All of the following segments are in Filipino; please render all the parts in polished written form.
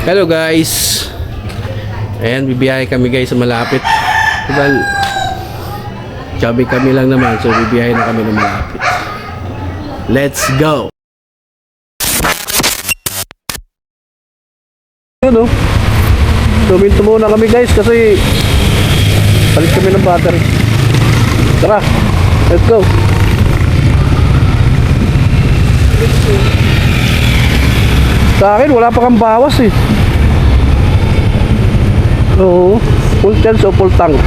Hello guys. Ayan, bibiyahe kami guys sa malapit. Well, chubby kami lang naman, so bibiyahe na kami na malapit. Let's go! Ano? Tuminto muna kami guys kasi palit kami ng battery. Tara, let's go! Sa akin, wala pa kang bawas eh. Oo, full chance o full tank.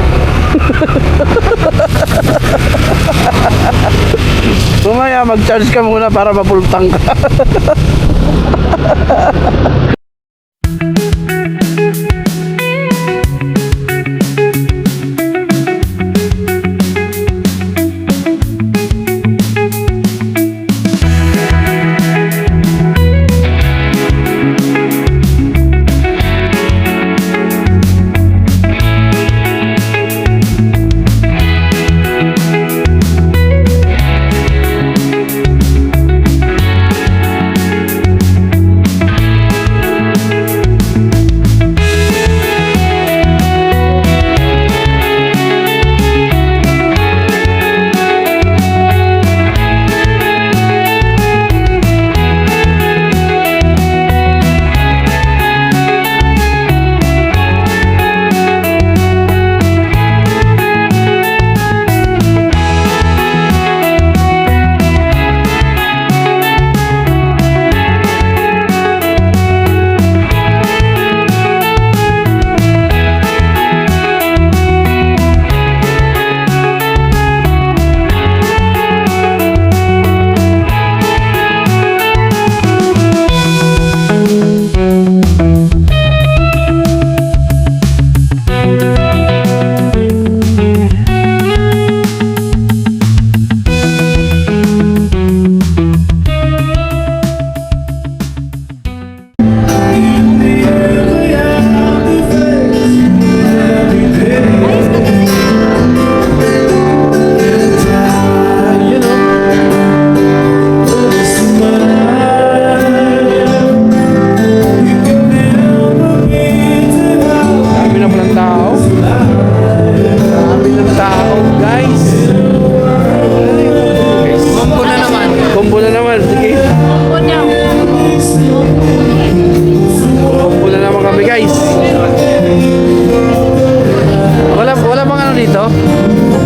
Kumaya mag-charge ka muna para ma-full tank ka.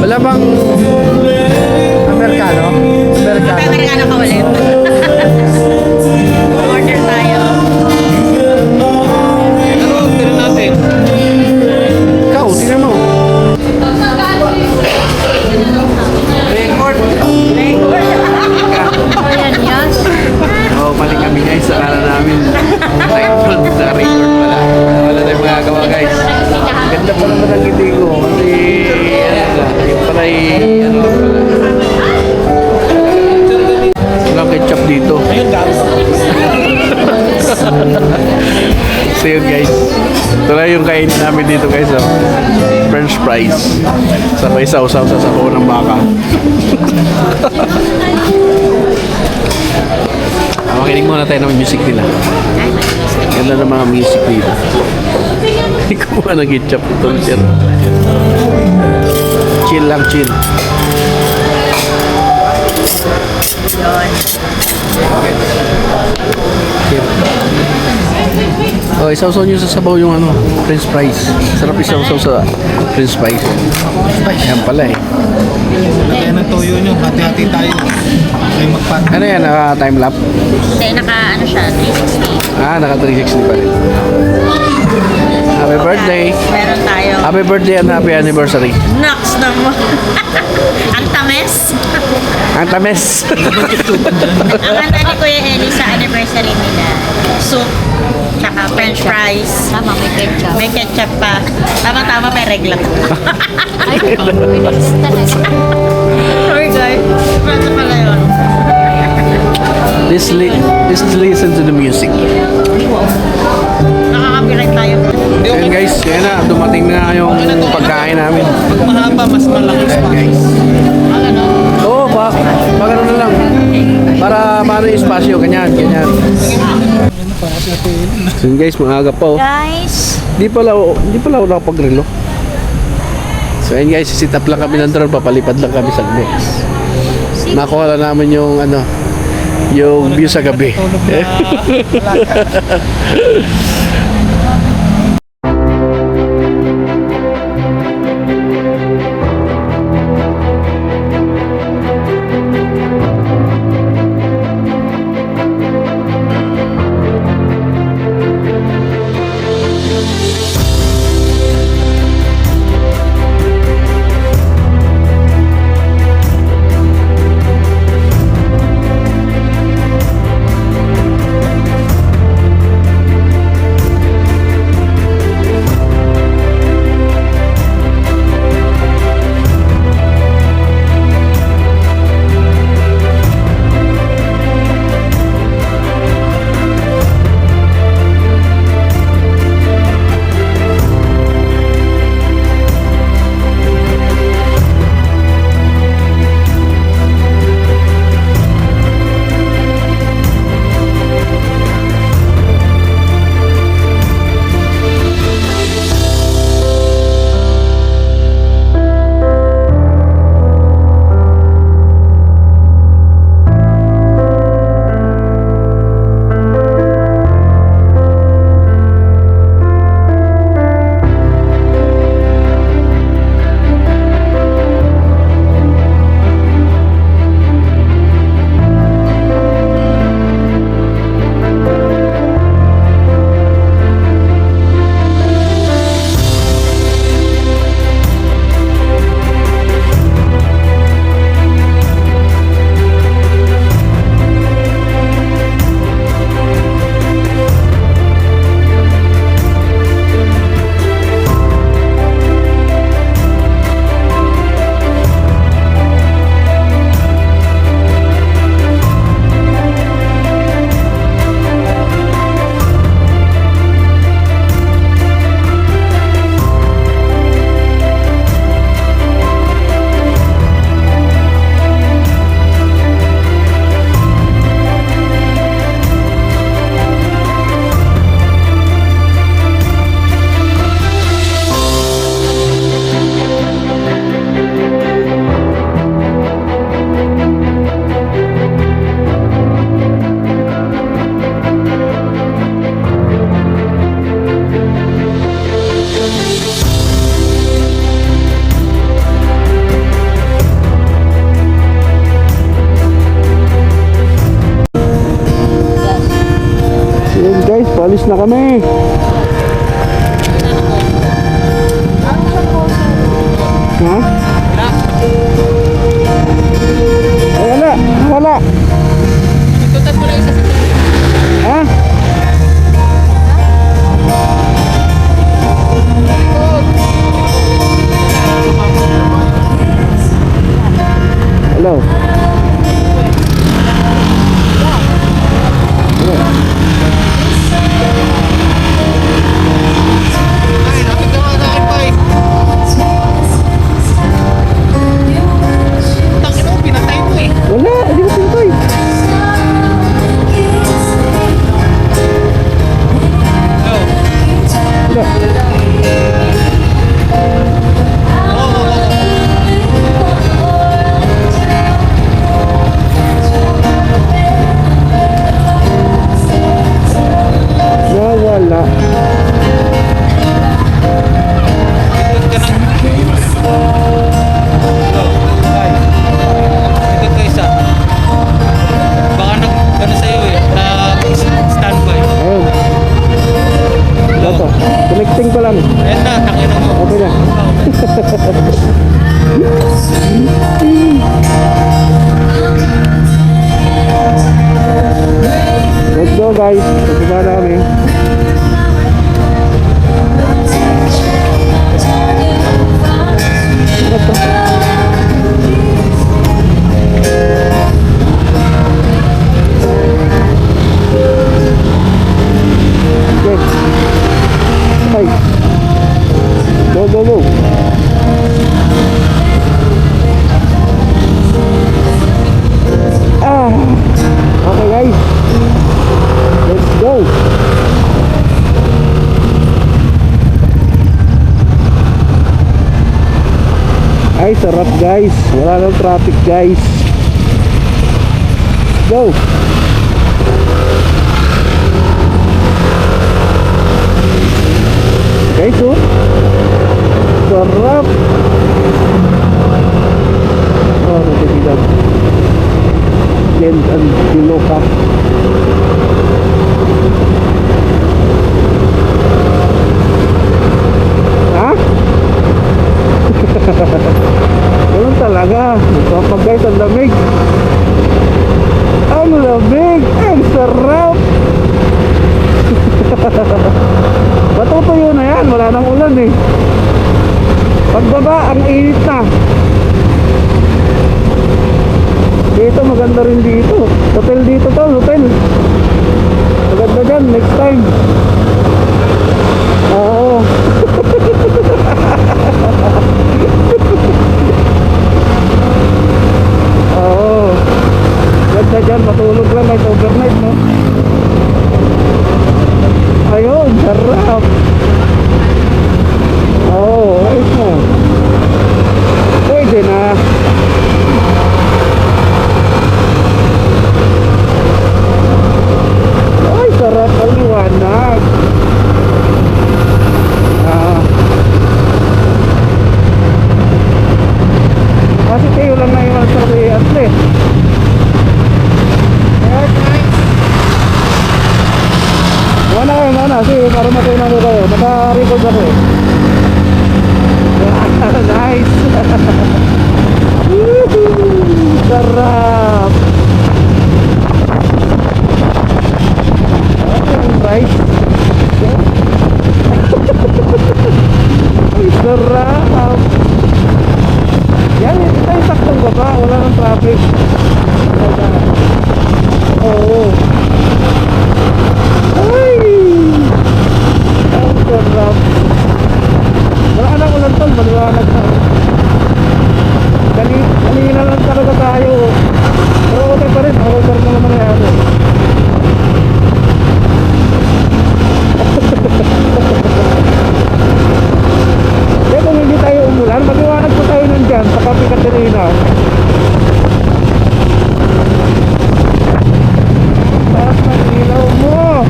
Wala bang Amerikano? Amerikano ka ulit. Order tayo. Ano order natin? Ikaw, tingnan mo. Record. Ayan yan. Oo, mali kami guys sa kala namin. Record sa record pala. Wala tayong magagawa guys. Ganda pa naman ang ngiti ko. Kasi yung pala ano pala. Walang ketchup dito. So yun guys, ito na yung kainin namin dito guys, oh. French fries sabay sausaw sa sabaw ng baka. Makinig muna tayo ng music nila. Ganda ng mga music dito. Hindi ko ba ng ketchup ito, sir? Chill lang, chill. Oh, isawsaw nyo sa sabaw yung ano, french fries. Sarap isawsaw sa french fries. Yan pala eh. Lagyan ng toyo nyo, hati-hati tayo. Ay magpat. Ano yan, time lap? Hindi, ano siya, 360. Ah, naka 360 pa rin. Happy birthday! Meron tayo. Happy birthday and happy anniversary. Nox naman. Ang tamis. Ang tamis! Ang handa ni Kuya Eli sa anniversary nila. Soup, tsaka french fries. Tama, may ketchup. May ketchup pa. Tama-tama, may regla. Ay, pinis talaga. Sorry guys. Ano pala yun? Let's listen to the music. Nakaka-copyright tayo. Ayan guys, yan na, dumating na yung pagkain namin. Pag mahaba, mas malaki Ayan guys. Oo, pa ganun na lang. Para paano yung espasyo, ganyan, ganyan. kasi ito yun. So yun guys, maaga pa oh. Guys, Di pala ako nakapag-relo. So ayun guys, sit up lang kami ng drone, papalipad lang kami sa gabi. Nakuha lang namin yung yung view sa gabi. Tulog na alaga. Paalis na kami. Ha? Ay, wala. Ha? Hello. Ay, sarap guys. Wala nang traffic guys. Go! Guys, oh. Sarap! Oh, natitigam. Gent and Biloka. Ha? Ganun talaga. Kapag guys, ang lamig. Ang lamig! Ang sarap! Matutuyo na yan. Wala nang ulan eh. Pagbaba, ang init na. Dito, maganda rin dito. Hotel dito to, hotel. Maganda dyan, next time. Oo. Oo. Ganda dyan, matulog lang kahit overnight, no? Ayun, sarap. Oo, ayos mo. Pwede na. Ay, sarap ang liwanag. Kasi kayo lang na yung sa atlet. Mana kayo, mana? Sige, para matunan ko kayo. Naka-record ako eh. Nice! Sarap! Right? Ay, sarap! Yan, ito tayo saktong baba. Wala nang traffic. Oo. Ay! Ang sarap! Wala nang ulan tol, maliwanag na. Kanina lang talaga tayo. Pero okay pa rin, over na naman yan. Kaya kung hindi tayo umulan, maliwanag pa tayo nandyan sa Kapi Katerina. Taas ng ilaw mo!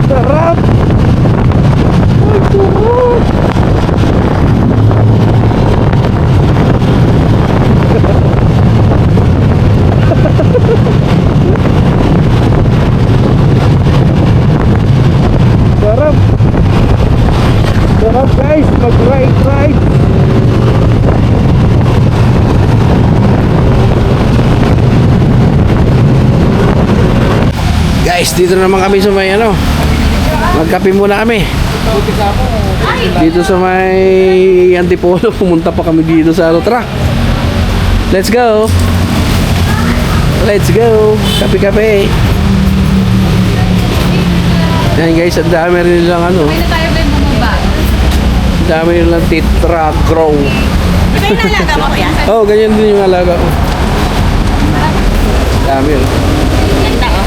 Sarap! Ay, sarap! Sarap! Sarap guys! Mag-ride! Guys, dito naman kami sa may ano. Magkape muna kami. Dito sa may Antipolo. Pumunta pa kami dito sa ano. Tara. Let's go. Let's go. Kape-kape. Yan guys, ang dami rin nilang ano. Ang dami nilang Titra Grow. Iba yung nalaga mo kuya? Oh, ganyan din yung alaga ko. Dami yun. Ganda oh.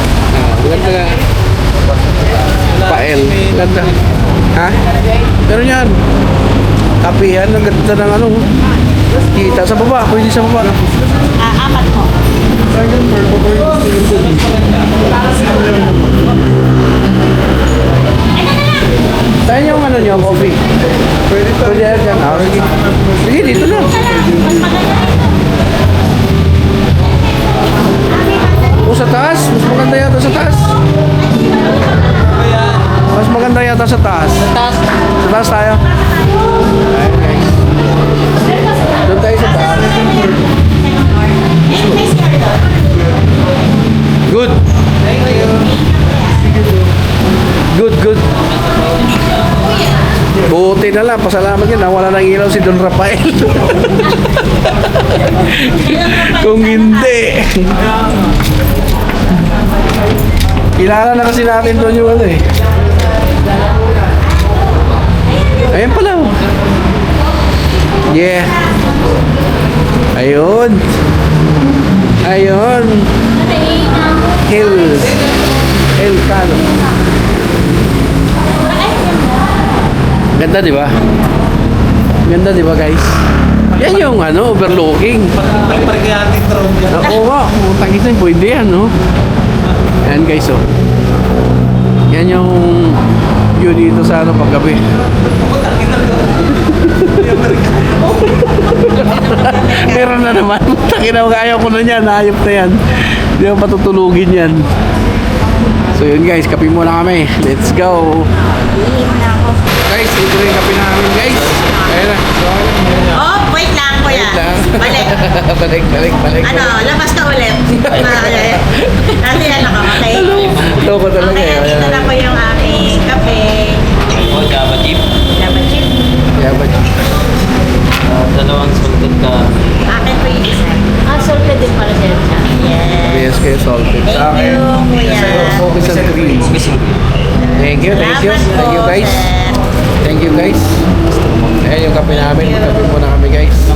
Maganda nga. Pael. Ganda. Ha? Pero yan. Kapihan. Ang ganda ng ano. Kita sa baba. Pwede sa baba. Apat mo. Saan yung ano nyo? Coffee? Pwede yan dyan. Ah, sige. Sige, dito na. O sa taas. Mas maganda yata sa taas. Mas maganda yata sa taas. Sa taas tayo. Ayun guys. Doon tayo sa taas. Good. Good. Buti na lang. Pasalamat yun. Nawala ng ilaw si Don Rafael. Kung hindi. Kilala na kasi natin doon yung ano eh. Ayan pala. Yeah. Ayun. El Cano. Ganda, di ba? Ganda, di ba, guys? Yan yung overlooking. Pagpargayatin drone dyan. Oo nga, tangis na pwede yan, no? Ayan, guys, oh. Yan yung view dito sa paggabi. Meron na naman. Takinaw, ayaw ko na yan. Ayop na yan. Hindi mo patutulugin yan. So yun guys, kape muna kami. Let's go. Guys, ito rin kape namin guys. Ayan na. Oh, wait lang, kuya. Wait lang. Balik. balik. Ano, labas ka ulit. Kasi ano ka, okay? Loko talaga Okay, eh. dito na po yung aming kape. Java chip. Java chip. Kaya ba? Dalawang salted ka. Akin po yung isa. Salted din pala siya. Yes. Yes, kayo salted. Thank Sa akin, you, kuya. focus and cream. Thank you. Salamat po, guys. sir. Thank you guys. Ayan yung kape namin. Magkape muna kami guys. So,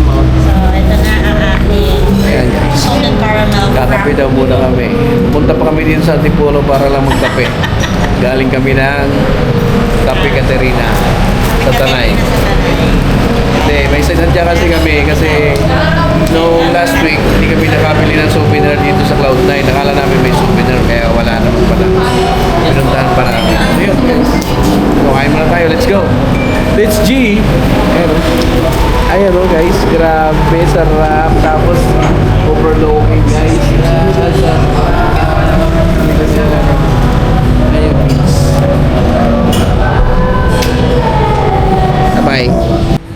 ito na ang aking Ayan guys. salted caramel. Kakape daw muna kami. Pumunta pa kami dito sa Antipolo para lang magkape. Galing kami ng Kape Caterina sa Tanay. Hindi, may sinadya kasi kami kasi noong last week hindi kami nakabili ng souvenir dito sa Cloud9. Nakala namin may souvenir kaya wala naman pala. Pinuntahan pa namin. Ayun guys. So, kain muna tayo. Let's go. Let's G. Ayan o. Ayan o guys. Grabe. Sarap. Tapos overlooking guys. Ayan guys. Bye.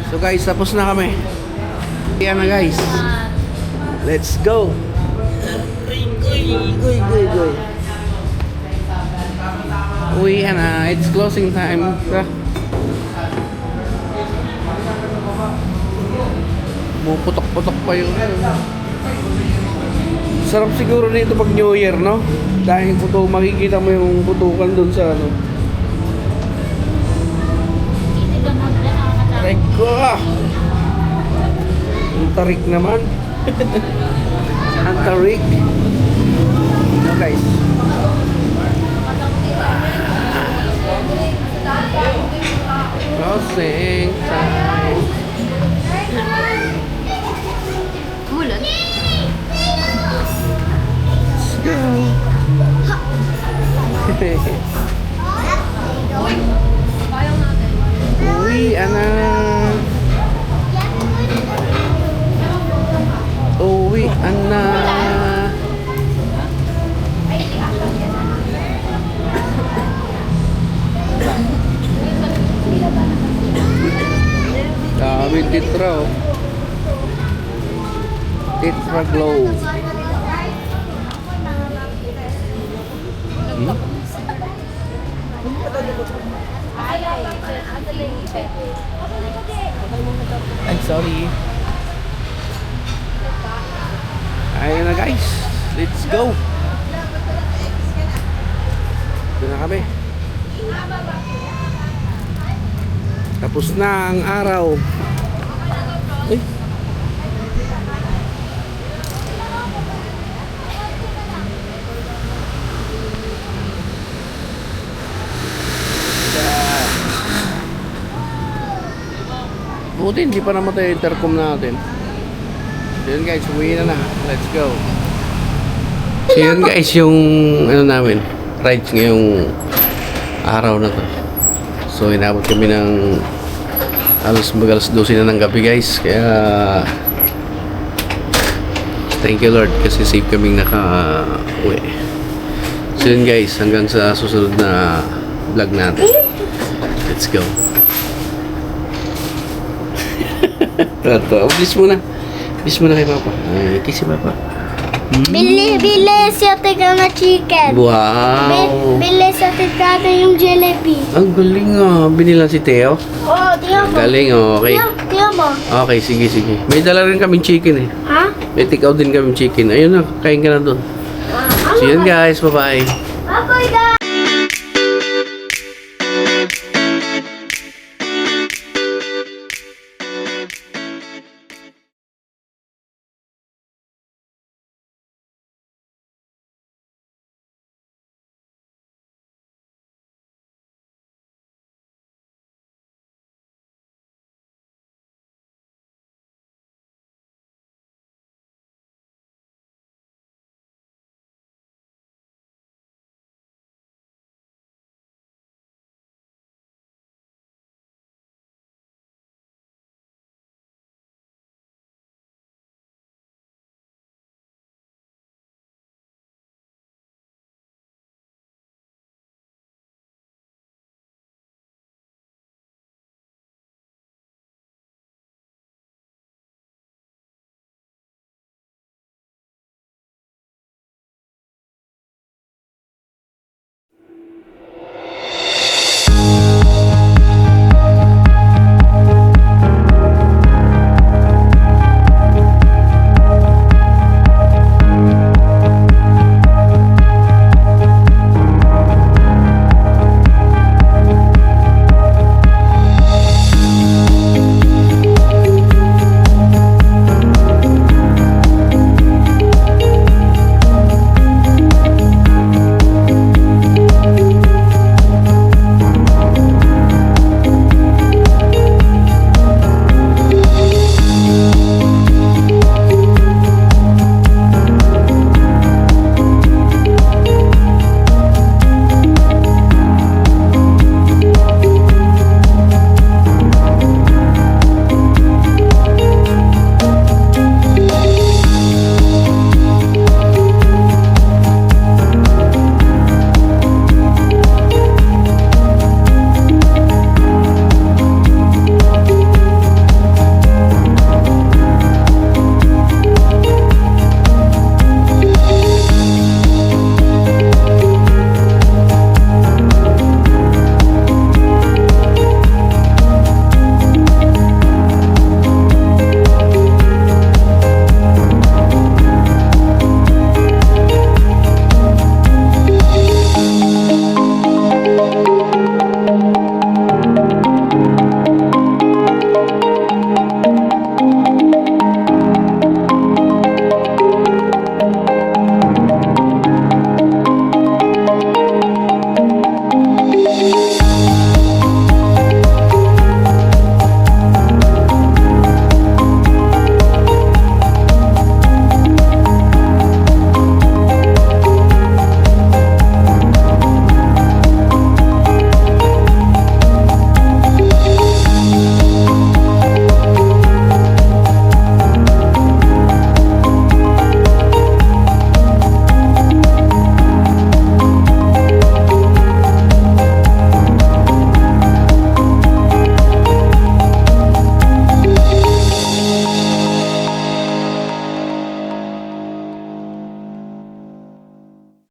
So guys, tapos na kami. Ayan na guys. Let's go. Goy. Uwi na. It's closing time. Putok-putok pa yung sarap siguro nito pag New Year, no? Dahil makikita mo yung putukan dun sa Reko! Ang tarik naman. Ang tarik. No guys. Closing time. Mulan. Let's go. Uwi na. Uwi na. Dami titra oh. Titra Glow. I'm sorry. Ayun na guys. Let's go. Ito na kami. Tapos na ang araw. Uy. Buti hindi pa namatay yung intercom natin. So yun guys, uwi na. Let's go. So yun guys, yung namin, rides ngayong araw na to. So inabot kami ng alas 12 na ng gabi guys. Kaya thank you Lord kasi safe kaming naka-uwi. So yun guys, hanggang sa susunod na vlog natin. Let's go. Bilis muna. Bilis muna kay Papa. Ay, kiss si Papa. Bili sa tika na chicken. Wow! Bili sa tika na yung Jollibee. Ang galing ah. Binila si Theo. Oo, tiyan mo. Galing, okay. Tiyan mo. Okay, sige. May dala rin kaming chicken eh. Ha? May take out din kaming chicken. Ayun na, kain ka na doon. So yun guys, bye-bye. Bye-bye, guys.